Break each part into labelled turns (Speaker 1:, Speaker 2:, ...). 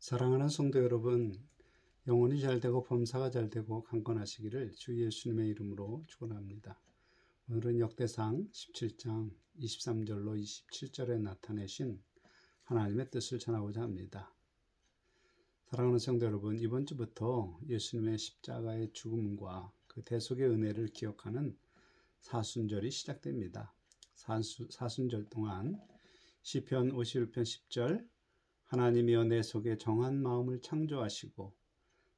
Speaker 1: 사랑하는 성도 여러분, 영혼이 잘되고 범사가 잘되고 강건하시기를 주 예수님의 이름으로 축원합니다. 오늘은 역대상 17장 23절로 27절에 나타내신 하나님의 뜻을 전하고자 합니다. 사랑하는 성도 여러분, 이번 주부터 예수님의 십자가의 죽음과 그 대속의 은혜를 기억하는 사순절이 시작됩니다. 사순절 동안 시편 51편 10절 하나님이여 내 속에 정한 마음을 창조하시고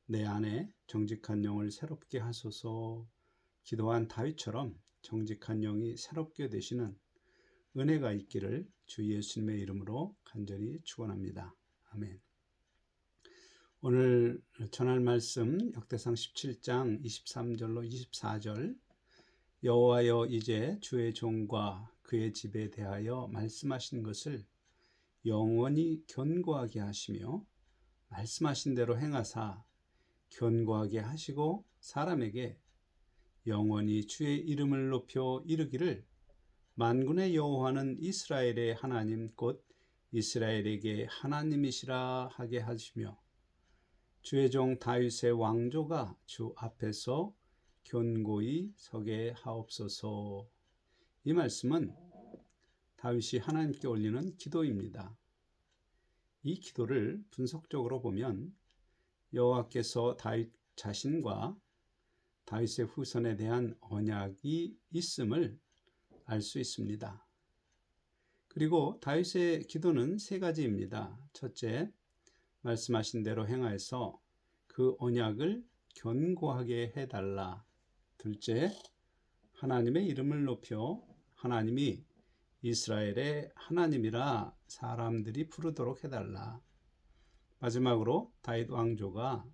Speaker 1: 내 안에 정직한 영을 새롭게 하소서. 기도한 다윗처럼 정직한 영이 새롭게 되시는 은혜가 있기를 주 예수님의 이름으로 간절히 축원합니다. 아멘. 오늘 전할 말씀 역대상 17장 23절로 24절 여호와여 이제 주의 종과 그의 집에 대하여 말씀하신 것을 영원히 견고하게 하시며 말씀하신 대로 행하사 견고하게 하시고 사람에게 영원히 주의 이름을 높여 이르기를 만군의 여호와는 이스라엘의 하나님 곧 이스라엘에게 하나님이시라 하게 하시며 주의 종 다윗의 왕조가 주 앞에서 견고히 서게 하옵소서. 이 말씀은 다윗이 하나님께 올리는 기도입니다. 이 기도를 분석적으로 보면 여호와께서 다윗 자신과 다윗의 후손에 대한 언약이 있음을 알 수 있습니다. 그리고 다윗의 기도는 세 가지입니다. 첫째, 말씀하신 대로 행하여서 그 언약을 견고하게 해달라. 둘째, 하나님의 이름을 높여 하나님이 이스라엘의 하나님이라 사람들이 부르도록 해달라. 마지막으로 다윗 왕조가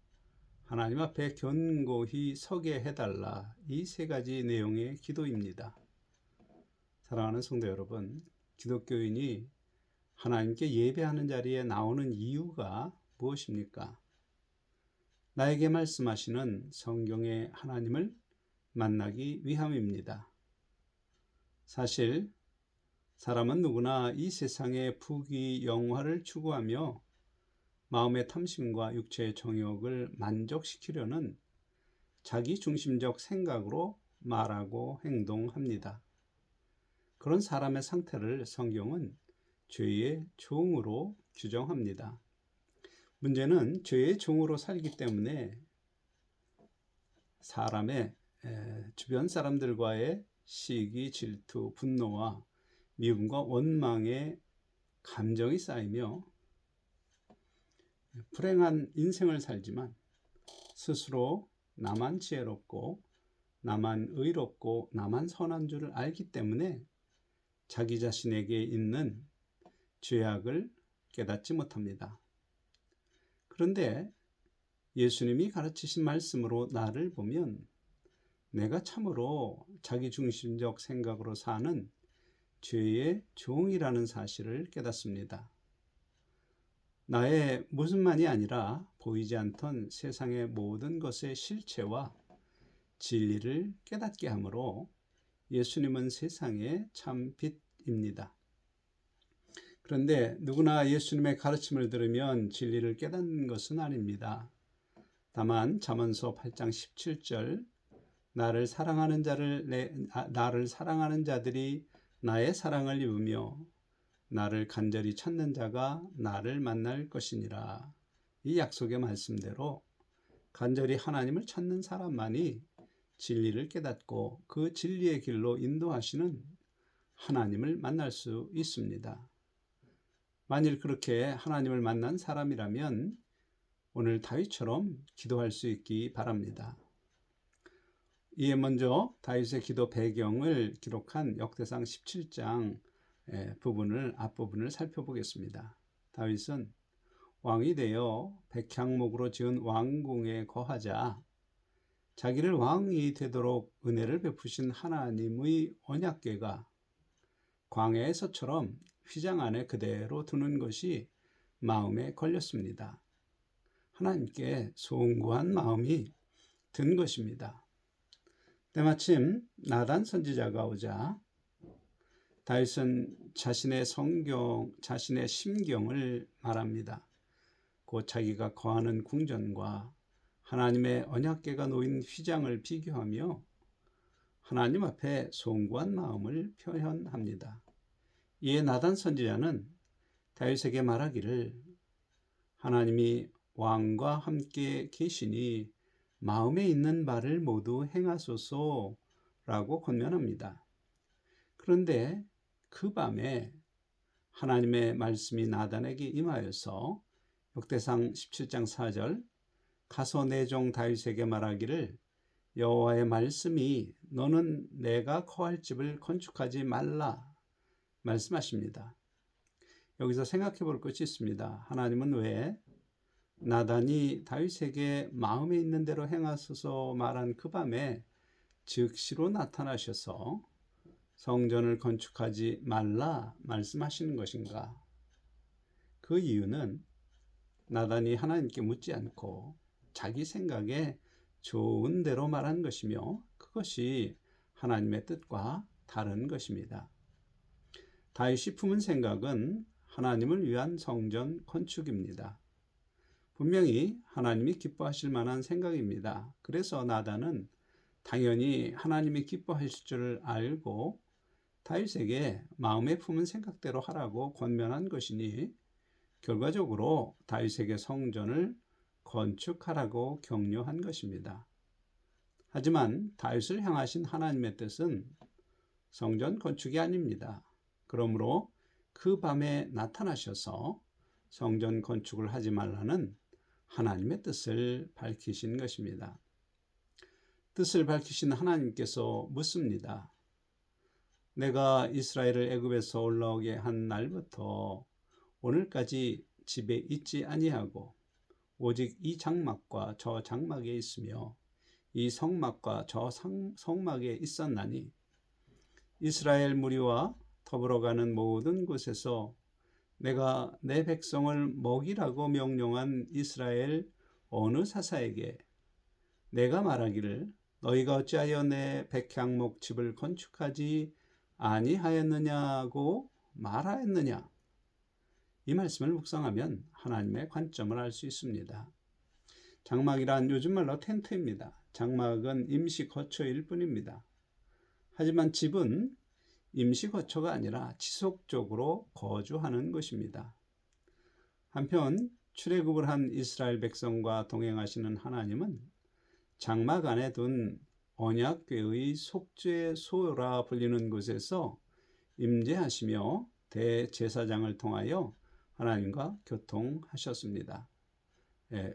Speaker 1: 하나님 앞에 견고히 서게 해달라. 이 세 가지 내용의 기도입니다. 사랑하는 성도 여러분, 기독교인이 하나님께 예배하는 자리에 나오는 이유가 무엇입니까? 나에게 말씀하시는 성경의 하나님을 만나기 위함입니다. 사실 사람은 누구나 이 세상의 부귀 영화를 추구하며 마음의 탐심과 육체의 정욕을 만족시키려는 자기 중심적 생각으로 말하고 행동합니다. 그런 사람의 상태를 성경은 죄의 종으로 규정합니다. 문제는 죄의 종으로 살기 때문에 사람의 주변 사람들과의 시기, 질투, 분노와 미움과 원망의 감정이 쌓이며 불행한 인생을 살지만 스스로 나만 지혜롭고 나만 의롭고 나만 선한 줄을 알기 때문에 자기 자신에게 있는 죄악을 깨닫지 못합니다. 그런데 예수님이 가르치신 말씀으로 나를 보면 내가 참으로 자기중심적 생각으로 사는 죄의 종이라는 사실을 깨닫습니다. 나의 모습만이 아니라 보이지 않던 세상의 모든 것의 실체와 진리를 깨닫게 하므로 예수님은 세상의 참 빛입니다. 그런데 누구나 예수님의 가르침을 들으면 진리를 깨닫는 것은 아닙니다. 다만 잠언서 8장 17절 나를 사랑하는 자들이 나의 사랑을 입으며 나를 간절히 찾는 자가 나를 만날 것이니라. 이 약속의 말씀대로 간절히 하나님을 찾는 사람만이 진리를 깨닫고 그 진리의 길로 인도하시는 하나님을 만날 수 있습니다. 만일 그렇게 하나님을 만난 사람이라면 오늘 다윗처럼 기도할 수 있기 바랍니다. 이에 먼저 다윗의 기도 배경을 기록한 역대상 17장 앞부분을 살펴보겠습니다. 다윗은 왕이 되어 백향목으로 지은 왕궁에 거하자 자기를 왕이 되도록 은혜를 베푸신 하나님의 언약궤가 광야에서처럼 휘장 안에 그대로 두는 것이 마음에 걸렸습니다. 하나님께 송구한 마음이 든 것입니다. 때마침 나단 선지자가 오자 다윗은 자신의 심경을 말합니다. 곧 자기가 거하는 궁전과 하나님의 언약궤가 놓인 휘장을 비교하며 하나님 앞에 송구한 마음을 표현합니다. 이에 나단 선지자는 다윗에게 말하기를 하나님이 왕과 함께 계시니 마음에 있는 바를 모두 행하소서라고 권면합니다. 그런데 그 밤에 하나님의 말씀이 나단에게 임하여서 역대상 17장 4절 가서 내 종 다윗에게 말하기를 여호와의 말씀이 너는 내가 거할 집을 건축하지 말라 말씀하십니다. 여기서 생각해 볼 것이 있습니다. 하나님은 왜 나단이 다윗에게 마음에 있는 대로 행하소서 말한 그 밤에 즉시로 나타나셔서 성전을 건축하지 말라 말씀하시는 것인가? 그 이유는 나단이 하나님께 묻지 않고 자기 생각에 좋은 대로 말한 것이며 그것이 하나님의 뜻과 다른 것입니다. 다윗이 품은 생각은 하나님을 위한 성전 건축입니다. 분명히 하나님이 기뻐하실 만한 생각입니다. 그래서 나단은 당연히 하나님이 기뻐하실 줄 알고 다윗에게 마음에 품은 생각대로 하라고 권면한 것이니 결과적으로 다윗에게 성전을 건축하라고 격려한 것입니다. 하지만 다윗을 향하신 하나님의 뜻은 성전 건축이 아닙니다. 그러므로 그 밤에 나타나셔서 성전 건축을 하지 말라는 하나님의 뜻을 밝히신 것입니다. 뜻을 밝히신 하나님께서 묻습니다. 내가 이스라엘을 애굽에서 올라오게 한 날부터 오늘까지 집에 있지 아니하고 오직 이 장막과 저 장막에 있으며 이 성막과 저 성막에 있었나니 이스라엘 무리와 더불어 가는 모든 곳에서 내가 내 백성을 먹이라고 명령한 이스라엘 어느 사사에게 내가 말하기를 너희가 어찌하여 내 백향목 집을 건축하지 아니하였느냐고 말하였느냐. 이 말씀을 묵상하면 하나님의 관점을 알 수 있습니다. 장막이란 요즘 말로 텐트입니다. 장막은 임시 거처일 뿐입니다. 하지만 집은 임시 거처가 아니라 지속적으로 거주하는 것입니다. 한편 출애굽을 한 이스라엘 백성과 동행하시는 하나님은 장막 안에 둔 언약궤의 속죄소라 불리는 곳에서 임재하시며 대제사장을 통하여 하나님과 교통하셨습니다.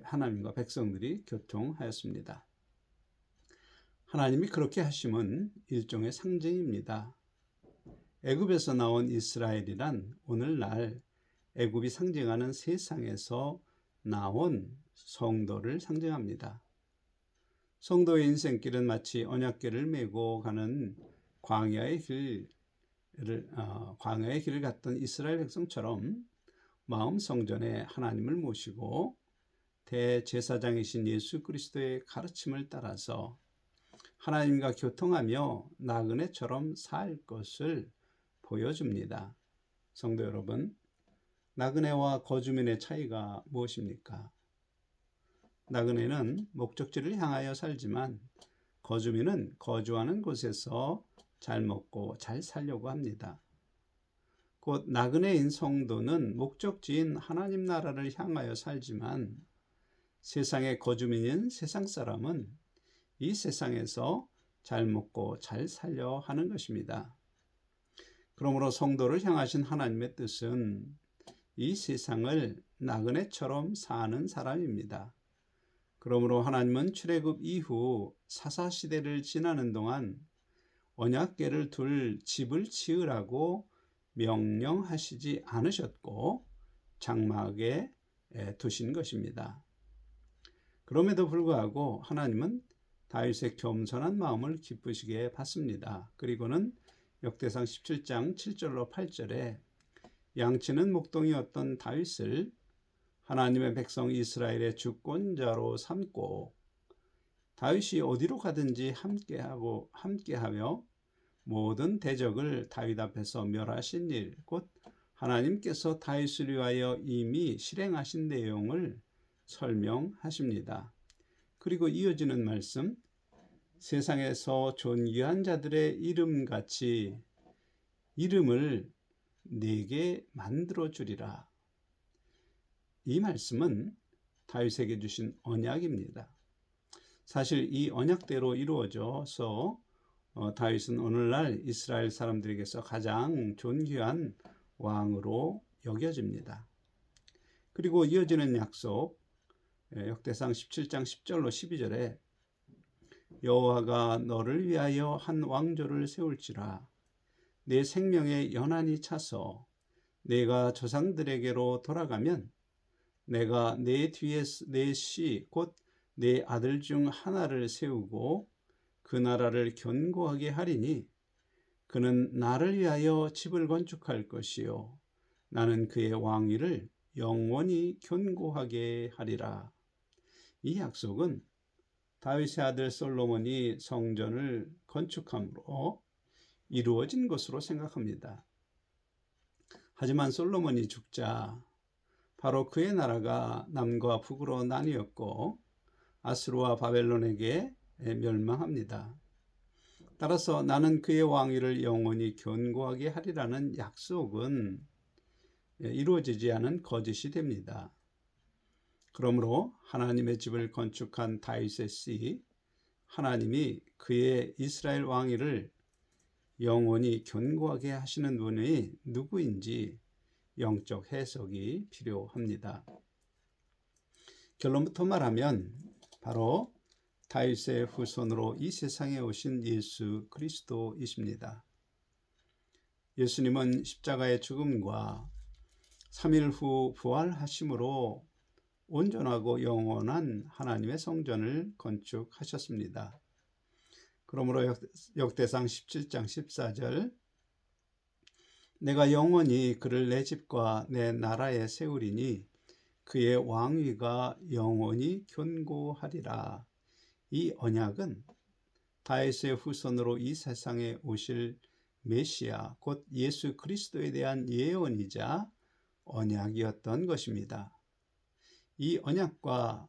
Speaker 1: 하나님과 백성들이 교통하였습니다. 하나님이 그렇게 하심은 일종의 상징입니다. 애굽에서 나온 이스라엘이란 오늘날 애굽이 상징하는 세상에서 나온 성도를 상징합니다. 성도의 인생길은 마치 언약궤를 메고 가는 광야의 길을 갔던 이스라엘 백성처럼 마음 성전에 하나님을 모시고 대제사장이신 예수 그리스도의 가르침을 따라서 하나님과 교통하며 나그네처럼 살 것을 보여줍니다. 성도 여러분, 나그네와 거주민의 차이가 무엇입니까? 나그네는 목적지를 향하여 살지만 거주민은 거주하는 곳에서 잘 먹고 잘 살려고 합니다. 곧 나그네인 성도는 목적지인 하나님 나라를 향하여 살지만 세상의 거주민인 세상 사람은 이 세상에서 잘 먹고 잘 살려 하는 것입니다. 그러므로 성도를 향하신 하나님의 뜻은 이 세상을 나그네처럼 사는 사람입니다. 그러므로 하나님은 출애굽 이후 사사시대를 지나는 동안 언약궤를 둘 집을 지으라고 명령하시지 않으셨고 장막에 두신 것입니다. 그럼에도 불구하고 하나님은 다윗의 겸손한 마음을 기쁘시게 봤습니다. 그리고는 역대상 17장 7절로 8절에 양치는 목동이었던 다윗을 하나님의 백성 이스라엘의 주권자로 삼고 다윗이 어디로 가든지 함께하며 모든 대적을 다윗 앞에서 멸하신 일, 곧 하나님께서 다윗을 위하여 이미 실행하신 내용을 설명하십니다. 그리고 이어지는 말씀, 세상에서 존귀한 자들의 이름같이 이름을 내게 만들어 주리라. 이 말씀은 다윗에게 주신 언약입니다. 사실 이 언약대로 이루어져서 다윗은 오늘날 이스라엘 사람들에게서 가장 존귀한 왕으로 여겨집니다. 그리고 이어지는 약속, 역대상 17장 10절로 12절에 여호와가 너를 위하여 한 왕조를 세울지라. 내 생명의 연한이 차서 내가 조상들에게로 돌아가면 내가 내 뒤에 내 씨 곧 내 아들 중 하나를 세우고 그 나라를 견고하게 하리니 그는 나를 위하여 집을 건축할 것이요 나는 그의 왕위를 영원히 견고하게 하리라. 이 약속은 다윗의 아들 솔로몬이 성전을 건축함으로 이루어진 것으로 생각합니다. 하지만 솔로몬이 죽자 바로 그의 나라가 남과 북으로 나뉘었고 아수르와 바벨론에게 멸망합니다. 따라서 나는 그의 왕위를 영원히 견고하게 하리라는 약속은 이루어지지 않은 거짓이 됩니다. 그러므로 하나님의 집을 건축한 다윗의 씨, 하나님이 그의 이스라엘 왕위를 영원히 견고하게 하시는 분이 누구인지 영적 해석이 필요합니다. 결론부터 말하면 바로 다윗의 후손으로 이 세상에 오신 예수 그리스도이십니다. 예수님은 십자가의 죽음과 3일 후 부활하심으로 온전하고 영원한 하나님의 성전을 건축하셨습니다. 그러므로 역대상 17장 14절 내가 영원히 그를 내 집과 내 나라에 세우리니 그의 왕위가 영원히 견고하리라. 이 언약은 다윗의 후손으로 이 세상에 오실 메시아 곧 예수 그리스도에 대한 예언이자 언약이었던 것입니다. 이 언약과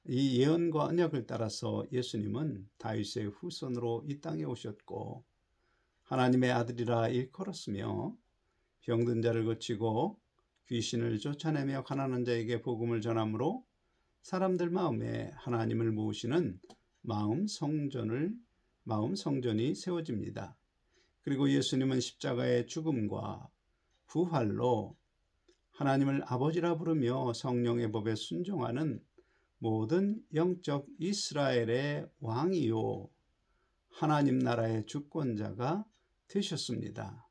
Speaker 1: 이 예언과 언약을 따라서 예수님은 다윗의 후손으로 이 땅에 오셨고 하나님의 아들이라 일컬었으며 병든 자를 고치고 귀신을 쫓아내며 가난한 자에게 복음을 전함으로 사람들 마음에 하나님을 모으시는 마음 성전이 세워집니다. 그리고 예수님은 십자가의 죽음과 부활로 하나님을 아버지라 부르며 성령의 법에 순종하는 모든 영적 이스라엘의 왕이요 하나님 나라의 주권자가 되셨습니다.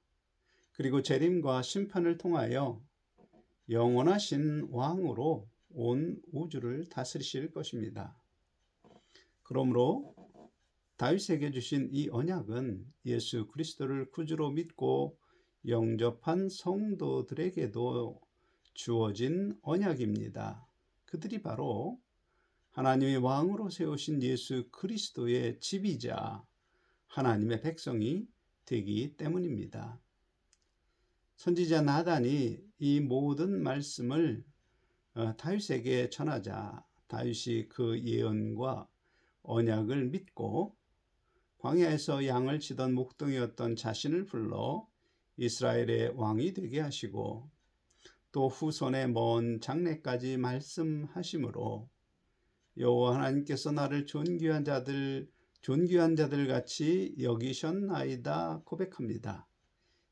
Speaker 1: 그리고 재림과 심판을 통하여 영원하신 왕으로 온 우주를 다스리실 것입니다. 그러므로 다윗에게 주신 이 언약은 예수 그리스도를 구주로 믿고 영접한 성도들에게도 주어진 언약입니다. 그들이 바로 하나님의 왕으로 세우신 예수 그리스도의 집이자 하나님의 백성이 되기 때문입니다. 선지자 나단이 이 모든 말씀을 다윗에게 전하자 다윗이 그 예언과 언약을 믿고 광야에서 양을 치던 목동이었던 자신을 불러 이스라엘의 왕이 되게 하시고 또 후손의 먼 장래까지 말씀하심으로 여호와 하나님께서 나를 존귀한 자들 같이 여기셨나이다 고백합니다.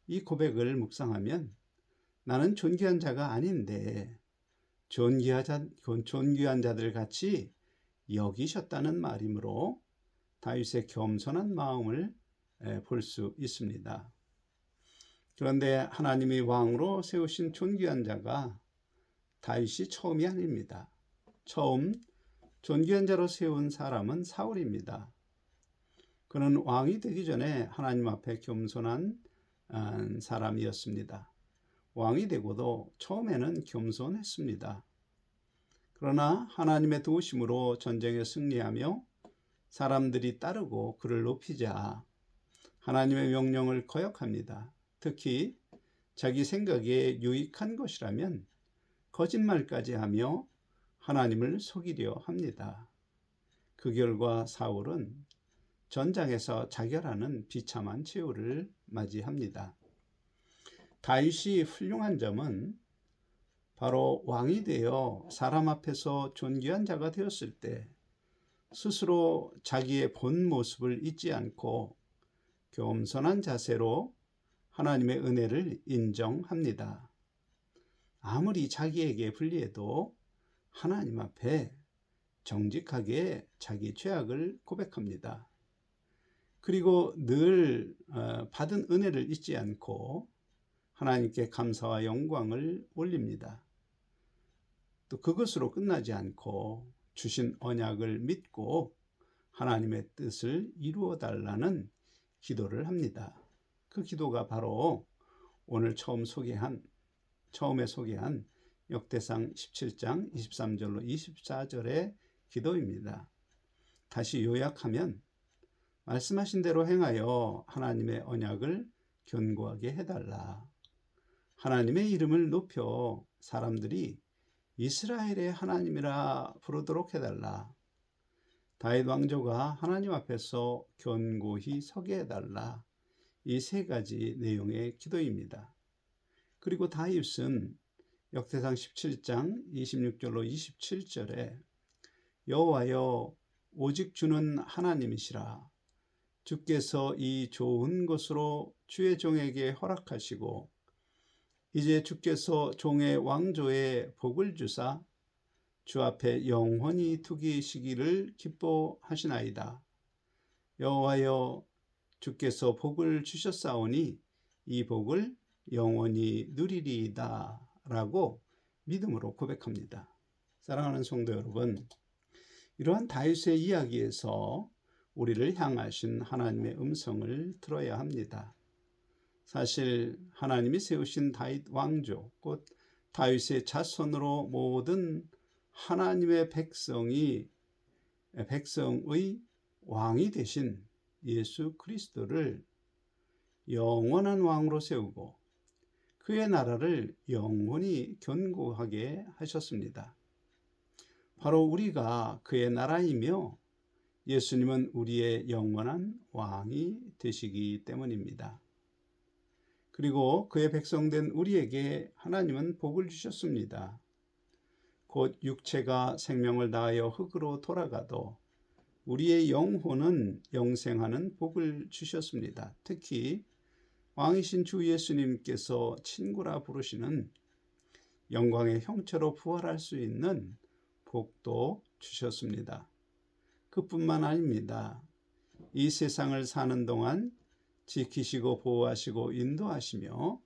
Speaker 1: 이 고백을 묵상하면 나는 존귀한 자가 아닌데 존귀한 자들 같이 여기셨다는 말이므로 다윗의 겸손한 마음을 볼 수 있습니다. 그런데 하나님이 왕으로 세우신 존귀한 자가 다윗이 처음이 아닙니다. 처음 존귀한 자로 세운 사람은 사울입니다. 그는 왕이 되기 전에 하나님 앞에 겸손한 사람이었습니다. 왕이 되고도 처음에는 겸손했습니다. 그러나 하나님의 도우심으로 전쟁에 승리하며 사람들이 따르고 그를 높이자 하나님의 명령을 거역합니다. 특히 자기 생각에 유익한 것이라면 거짓말까지 하며 하나님을 속이려 합니다. 그 결과 사울은 전장에서 자결하는 비참한 최후를 맞이합니다. 다윗이 훌륭한 점은 바로 왕이 되어 사람 앞에서 존귀한 자가 되었을 때 스스로 자기의 본 모습을 잊지 않고 겸손한 자세로 하나님의 은혜를 인정합니다. 아무리 자기에게 불리해도 하나님 앞에 정직하게 자기 죄악을 고백합니다. 그리고 늘 받은 은혜를 잊지 않고 하나님께 감사와 영광을 올립니다. 또 그것으로 끝나지 않고 주신 언약을 믿고 하나님의 뜻을 이루어 달라는 기도를 합니다. 그 기도가 바로 오늘 처음에 소개한 역대상 17장 23절로 24절의 기도입니다. 다시 요약하면 말씀하신 대로 행하여 하나님의 언약을 견고하게 해달라. 하나님의 이름을 높여 사람들이 이스라엘의 하나님이라 부르도록 해달라. 다윗 왕조가 하나님 앞에서 견고히 서게 해달라. 이 세 가지 내용의 기도입니다. 그리고 다윗은 역대상 17장 26절로 27절에 여호와여 오직 주는 하나님이시라. 주께서 이 좋은 것으로 주의 종에게 허락하시고 이제 주께서 종의 왕조에 복을 주사 주 앞에 영원히 두기시기를 기뻐하시나이다. 여호와여 주께서 복을 주셨사오니 이 복을 영원히 누리리이다 라고 믿음으로 고백합니다. 사랑하는 성도 여러분, 이러한 다윗의 이야기에서 우리를 향하신 하나님의 음성을 들어야 합니다. 사실 하나님이 세우신 다윗 왕조, 곧 다윗의 자손으로 모든 하나님의 백성의 왕이 되신 예수 그리스도를 영원한 왕으로 세우고 그의 나라를 영원히 견고하게 하셨습니다. 바로 우리가 그의 나라이며 예수님은 우리의 영원한 왕이 되시기 때문입니다. 그리고 그의 백성된 우리에게 하나님은 복을 주셨습니다. 곧 육체가 생명을 다하여 흙으로 돌아가도 우리의 영혼은 영생하는 복을 주셨습니다. 특히 왕이신 주 예수님께서 친구라 부르시는 영광의 형체로 부활할 수 있는 복도 주셨습니다. 그뿐만 아닙니다. 이 세상을 사는 동안 지키시고 보호하시고 인도하시며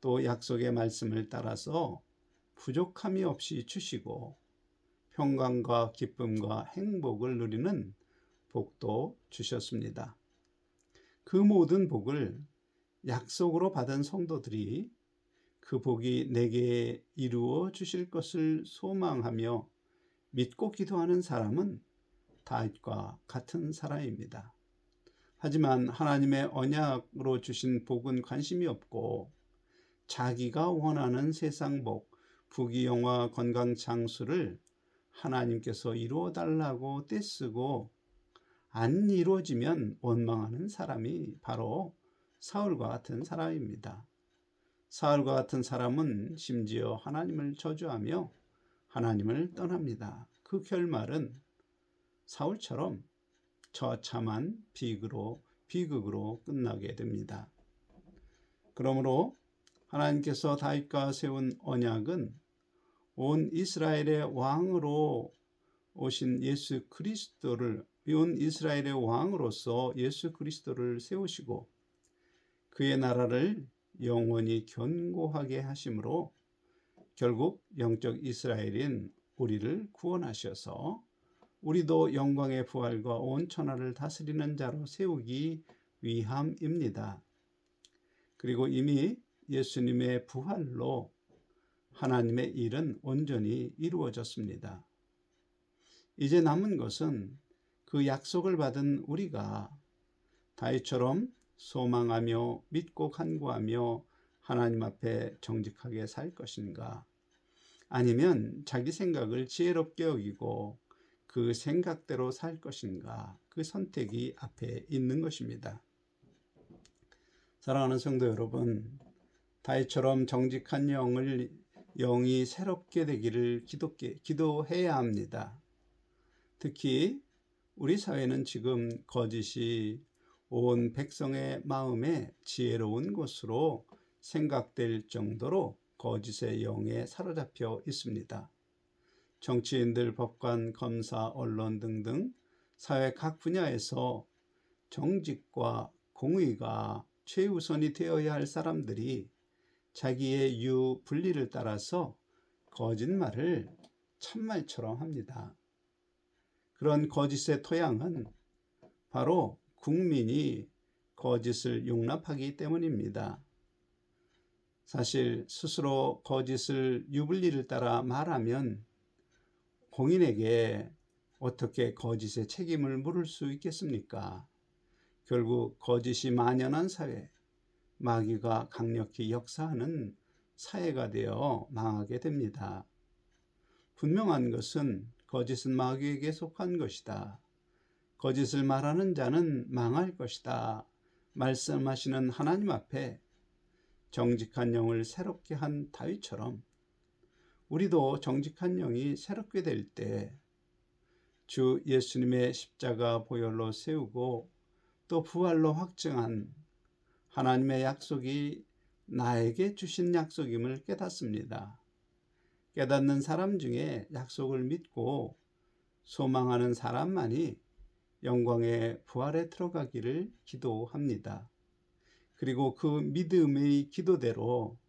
Speaker 1: 또 약속의 말씀을 따라서 부족함이 없이 주시고 평강과 기쁨과 행복을 누리는 복도 주셨습니다. 그 모든 복을 약속으로 받은 성도들이 그 복이 내게 이루어 주실 것을 소망하며 믿고 기도하는 사람은 다윗과 같은 사람입니다. 하지만 하나님의 언약으로 주신 복은 관심이 없고 자기가 원하는 세상 복, 부귀영화, 건강, 장수를 하나님께서 이루어 달라고 떼쓰고 안 이루어지면 원망하는 사람이 바로 사울과 같은 사람입니다. 사울과 같은 사람은 심지어 하나님을 저주하며 하나님을 떠납니다. 그 결말은 사울처럼 처참한 비극으로 끝나게 됩니다. 그러므로 하나님께서 다윗과 세운 언약은 온 이스라엘의 왕으로 오신 예수 그리스도를 온 이스라엘의 왕으로서 예수 그리스도를 세우시고 그의 나라를 영원히 견고하게 하심으로 결국 영적 이스라엘인 우리를 구원하셔서 우리도 영광의 부활과 온 천하를 다스리는 자로 세우기 위함입니다. 그리고 이미 예수님의 부활로 하나님의 일은 온전히 이루어졌습니다. 이제 남은 것은 그 약속을 받은 우리가 다윗처럼 소망하며 믿고 간구하며 하나님 앞에 정직하게 살 것인가, 아니면 자기 생각을 지혜롭게 여기고 그 생각대로 살 것인가, 그 선택이 앞에 있는 것입니다. 사랑하는 성도 여러분, 다윗처럼 정직한 영이 새롭게 되기를 기도해야 합니다. 특히 우리 사회는 지금 거짓이 온 백성의 마음에 지혜로운 것으로 생각될 정도로 거짓의 영에 사로잡혀 있습니다. 정치인들, 법관, 검사, 언론 등등 사회 각 분야에서 정직과 공의가 최우선이 되어야 할 사람들이 자기의 유불리를 따라서 거짓말을 참말처럼 합니다. 그런 거짓의 토양은 바로 국민이 거짓을 용납하기 때문입니다. 사실 스스로 거짓을 유불리를 따라 말하면 공인에게 어떻게 거짓의 책임을 물을 수 있겠습니까? 결국 거짓이 만연한 사회, 마귀가 강력히 역사하는 사회가 되어 망하게 됩니다. 분명한 것은 거짓은 마귀에게 속한 것이다. 거짓을 말하는 자는 망할 것이다. 말씀하시는 하나님 앞에 정직한 영을 새롭게 한 다윗처럼 우리도 정직한 영이 새롭게 될 때 주 예수님의 십자가 보혈로 세우고 또 부활로 확증한 하나님의 약속이 나에게 주신 약속임을 깨닫습니다. 깨닫는 사람 중에 약속을 믿고 소망하는 사람만이 영광의 부활에 들어가기를 기도합니다. 그리고 그 믿음의 기도대로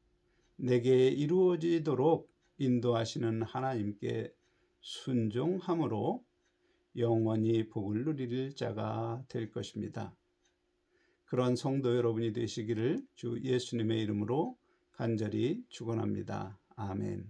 Speaker 1: 내게 이루어지도록 인도하시는 하나님께 순종함으로 영원히 복을 누릴 자가 될 것입니다. 그런 성도 여러분이 되시기를 주 예수님의 이름으로 간절히 축원합니다. 아멘.